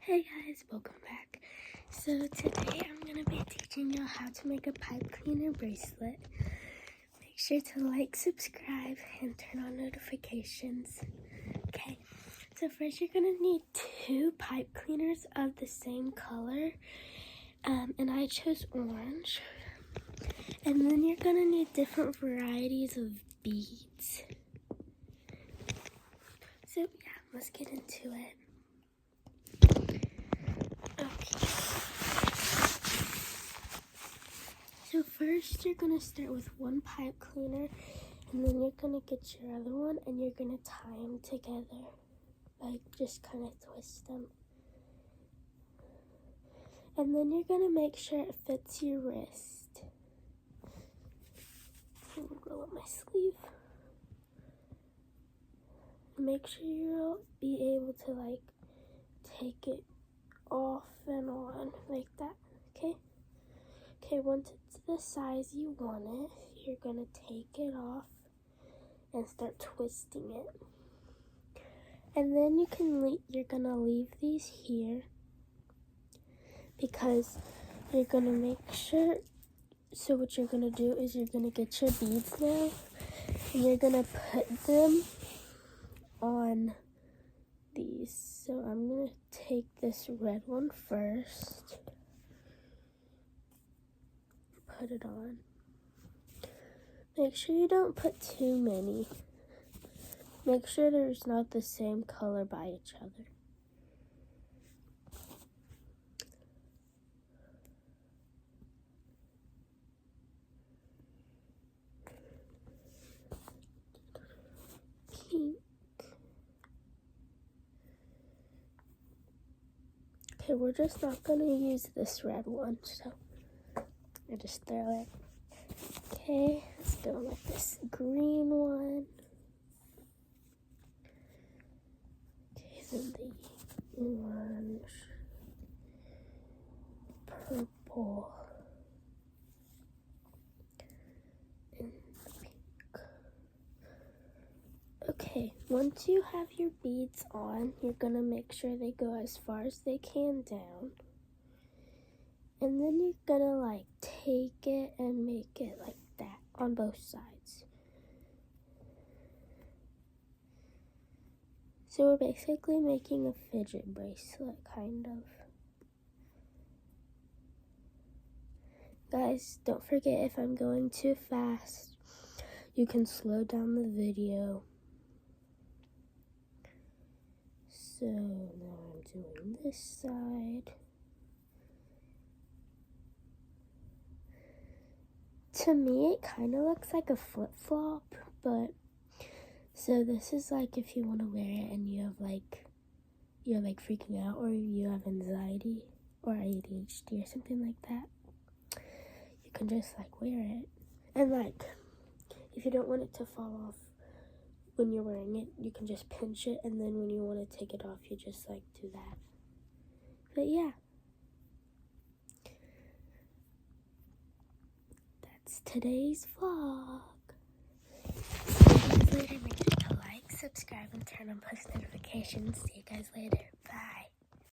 Hey guys, welcome back. So today I'm going to be teaching you how to make a pipe cleaner bracelet. Make sure to like, subscribe, and turn on notifications. Okay, so first you're going to need 2 pipe cleaners of the same color. And I chose orange. And then you're going to need different varieties of beads. So yeah, let's get into it. Okay. So first you're going to start with 1 pipe cleaner, and then you're going to get your other one and you're going to tie them together. Like just kind of twist them. And then you're going to make sure it fits your wrist. I'm going to roll up my sleeve. Make sure you'll be able to like take it off and on like that, okay? Okay, once it's the size you want it, you're gonna take it off and start twisting it. And then you're gonna leave these here because you're gonna make sure. So what you're gonna do is you're gonna get your beads now, and you're gonna put them on these. So I'm gonna take this red one first. Put it on. Make sure you don't put too many. Make sure there's not the same color by each other. Pink. Okay, we're just not gonna use this red one, so I just throw it. Okay, let's go with this green one. Okay, then the orange, purple, and pink. Okay, once you have your beads on, you're gonna make sure they go as far as they can down. And then you're gonna like take it and make it like that on both sides. So we're basically making a fidget bracelet, kind of. Guys, don't forget, if I'm going too fast, you can slow down the video. So now I'm doing this side. To me, it kind of looks like a flip-flop, but so this is like if you want to wear it and you're freaking out, or you have anxiety or ADHD or something like that, you can just like wear it. And like, if you don't want it to fall off when you're wearing it, you can just pinch it, and then when you want to take it off, you just like do that. But yeah. Today's vlog. See you guys later. Make sure to like, subscribe, and turn on post notifications. See you guys later.